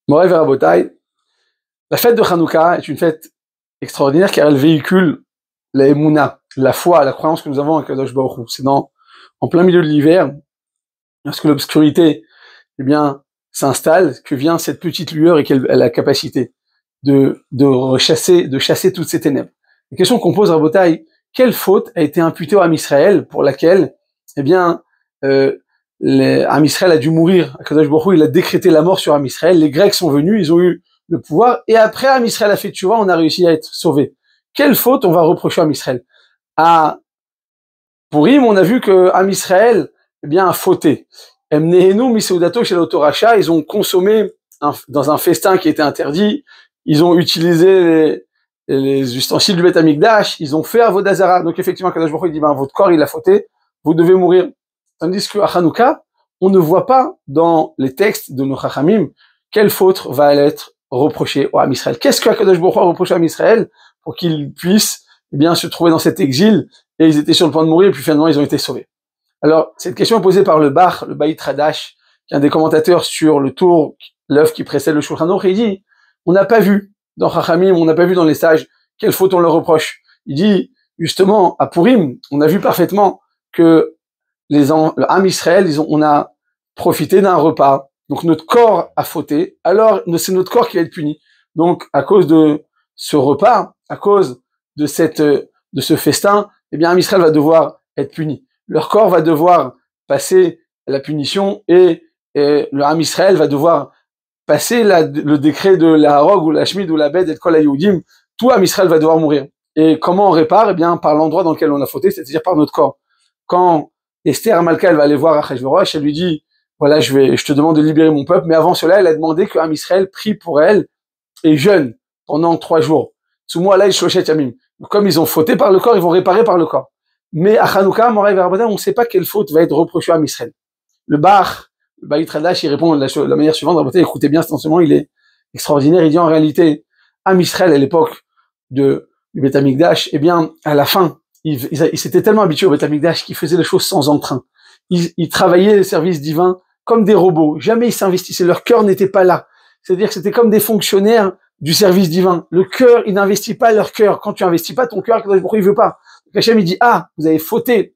Moray Verabotai, la fête de Hanouka est une fête extraordinaire car elle véhicule la Emouna, la foi, la croyance que nous avons en Kadosh Baruch Hu. C'est en plein milieu de l'hiver, lorsque l'obscurité, eh bien, s'installe, que vient cette petite lueur et qu'elle a la capacité de chasser toutes ces ténèbres. La question qu'on pose à Rabotai, quelle faute a été imputée au Ham Israël pour laquelle, eh bien, Ham Israël a dû mourir. Kadosh Baruch Hu, il a décrété la mort sur Ham Israël. Les Grecs sont venus, ils ont eu le pouvoir, et après Ham Israël a fait tchouva, on a réussi à être sauvé. Quelle faute on va reprocher à Ham Israël? À Purim, on a vu que Ham Israël, eh bien, a fauté. Emnehenu miseudato chez l'autoracha, ils ont consommé dans un festin qui était interdit, ils ont utilisé les ustensiles du Beth Amikdash, ils ont fait Avodah Zara. Donc effectivement, Kadosh Baruch Hu dit, votre corps il a fauté, vous devez mourir. Tandis qu'à Hanouka, on ne voit pas dans les textes de nos Chachamim quelle faute va être reprochée au Ham Israël. Qu'est-ce que Kadosh Baruch Hu a reproché à Ham Israël pour qu'ils puissent eh bien se trouver dans cet exil et ils étaient sur le point de mourir et puis finalement ils ont été sauvés. Alors cette question est posée par le Bach, le Baït Radash, qui est un des commentateurs sur le tour, l'œuvre qui précède le Shulchan Aruch, et il dit on n'a pas vu dans Chachamim, on n'a pas vu dans les sages quelle faute on leur reproche. Il dit justement à Purim, on a vu parfaitement que le Ham Israël, on a profité d'un repas, donc notre corps a fauté, alors c'est notre corps qui va être puni. Donc à cause de ce repas, à cause de ce festin, eh bien Ham Israël va devoir être puni. Leur corps va devoir passer la punition et le Ham Israël va devoir passer le décret de la Harog ou la Shmid ou la Bed et Kol HaYehudim. Tout Ham Israël va devoir mourir. Et comment on répare? Eh bien par l'endroit dans lequel on a fauté, c'est-à-dire par notre corps. Quand Esther Amalka, elle va aller voir Achashverosh, elle lui dit voilà, je te demande de libérer mon peuple, mais avant cela, elle a demandé que Ham Israël prie pour elle et jeûne pendant 3 jours. Soumo alay shoshet yamim. Comme ils ont fauté par le corps, ils vont réparer par le corps. Mais à Hanouka, Moray Verabotai, on ne sait pas quelle faute va être reprochée à Ham Israël. Le Bach, le Baït Radash, il répond de la manière suivante. Rabotai, écoutez bien cet enseignement, il est extraordinaire. Il dit en réalité, Ham Israël à l'époque du Beth Amikdash, eh bien, à la fin, ils s'étaient tellement habitués au Beth Amikdash qu'ils faisaient les choses sans entrain. Ils travaillaient les services divins comme des robots. Jamais ils s'investissaient. Leur cœur n'était pas là. C'est-à-dire que c'était comme des fonctionnaires du service divin. Le cœur, il n'investit pas leur cœur. Quand tu investis pas ton cœur, pourquoi il veut pas? Donc Hachem, il dit, vous avez fauté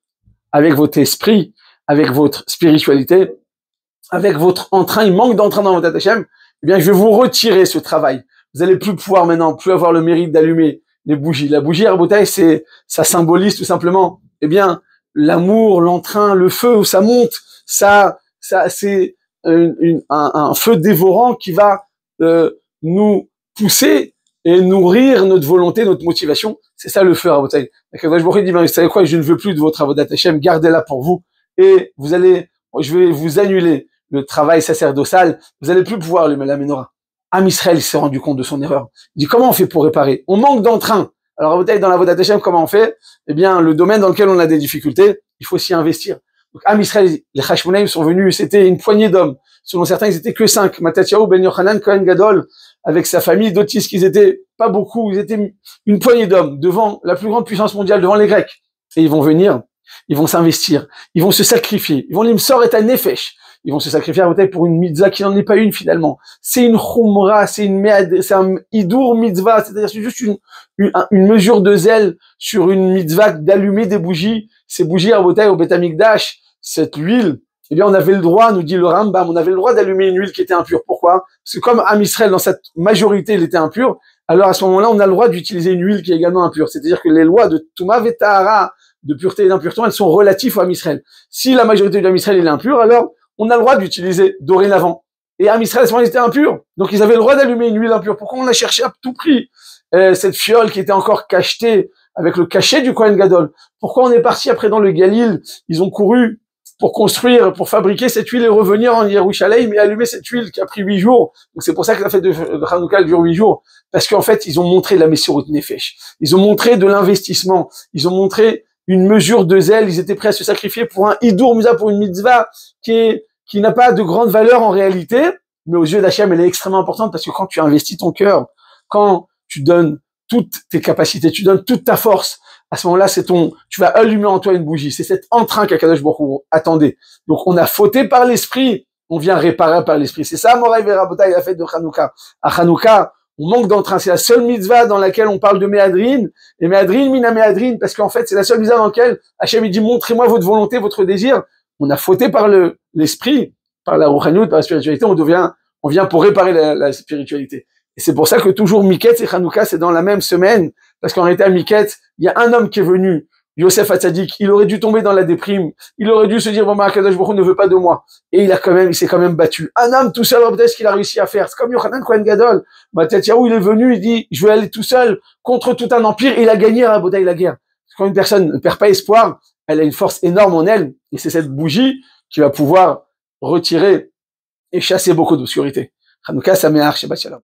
avec votre esprit, avec votre spiritualité, avec votre entrain. Il manque d'entrain dans votre Hachem. Eh bien, je vais vous retirer ce travail. Vous allez plus pouvoir maintenant, plus avoir le mérite d'allumer les bougies. La bougie, Rabotai, ça symbolise tout simplement, eh bien, l'amour, l'entrain, le feu où ça monte. Ça, c'est un feu dévorant qui va nous pousser et nourrir notre volonté, notre motivation. C'est ça le feu, Rabotai. Kadosh Baruch Hu dit, vous savez quoi, je ne veux plus de votre Avodat Hashem, gardez-la pour vous. Et je vais vous annuler le travail sacerdotal, vous allez plus pouvoir allumer la menorah. Ham Israël s'est rendu compte de son erreur. Il dit, comment on fait pour réparer? On manque d'entrain. Alors, Rabotai, dans la Avodat Hashem, comment on fait? Eh bien, le domaine dans lequel on a des difficultés, il faut s'y investir. Donc, Ham Israël, les Hashmonaïm sont venus, c'était une poignée d'hommes. Selon certains, ils étaient que 5. Matatyahu, Ben Yochanan, Kohen Gadol, avec sa famille, d'autres disent qu'ils étaient pas beaucoup, ils étaient une poignée d'hommes devant la plus grande puissance mondiale, devant les Grecs. Et ils vont venir, ils vont s'investir, ils vont se sacrifier, ils vont l'imsor et à nefesh. Ils vont se sacrifier à pour une mitzvah qui n'en est pas une finalement. C'est une chumra, c'est un hidur mitzvah, c'est-à-dire c'est juste une mesure de zèle sur une mitzvah d'allumer des bougies. Ces bougies à au Beth Amikdash, cette huile, eh bien on avait le droit, nous dit le Rambam, on avait le droit d'allumer une huile qui était impure. Pourquoi? Parce que comme Ham Israël dans cette majorité il était impur, alors à ce moment-là on a le droit d'utiliser une huile qui est également impure. C'est-à-dire que les lois de Touma Vetahara, de pureté et d'impureté, elles sont relatives au Ham Israël. Si la majorité du Ham Israël est impure, alors on a le droit d'utiliser dorénavant. Et Ham Israël, ils étaient impurs. Donc ils avaient le droit d'allumer une huile impure. Pourquoi on a cherché à tout prix cette fiole qui était encore cachetée avec le cachet du Kohen Gadol? Pourquoi on est parti après dans le Galil? Ils ont couru pour construire, pour fabriquer cette huile et revenir en Yerushalayim et allumer cette huile qui a pris 8 jours. Donc c'est pour ça que la fête de Hanouka dure 8 jours. Parce qu'en fait, ils ont montré la Messirut Nefesh. Ils ont montré de l'investissement. Ils ont montré une mesure de zèle. Ils étaient prêts à se sacrifier pour un hidur musa, pour une mitzvah qui n'a pas de grande valeur en réalité, mais aux yeux d'Hachem, elle est extrêmement importante parce que quand tu investis ton cœur, quand tu donnes toutes tes capacités, tu donnes toute ta force, à ce moment-là, tu vas allumer en toi une bougie. C'est cet entrain qu'Akadosh Baruch Hu attendait. Donc, on a fauté par l'esprit on vient réparer par l'esprit. C'est ça, Moraï Verabotai, la fête de Hanouka. À Hanouka, on manque d'entrain. C'est la seule mitzvah dans laquelle on parle de Méadrin. Et Méadrin, Mina Méadrin, parce qu'en fait, c'est la seule mitzvah dans laquelle Hachem dit, montrez-moi votre volonté, votre désir. On a fauté par l'esprit, par la Rouhanout, par la spiritualité, on vient pour réparer la spiritualité. Et c'est pour ça que toujours Miket et Hanouka, c'est dans la même semaine. Parce qu'en réalité, à Miket, il y a un homme qui est venu, Yosef Hatzadik, il aurait dû tomber dans la déprime, il aurait dû se dire, bon, Akadosh Baruch Hu ne veut pas de moi. Et il s'est quand même battu. Un homme tout seul, peut-être ce qu'il a réussi à faire. C'est comme Yochanan Kohen Gadol. Matatiaou, il est venu, il dit, je vais aller tout seul contre tout un empire, et il a gagné à la bataille de la guerre. Quand une personne ne perd pas espoir, elle a une force énorme en elle, et c'est cette bougie qui va pouvoir retirer et chasser beaucoup d'obscurité. Hanouka Sameach, Shabbat Shalom.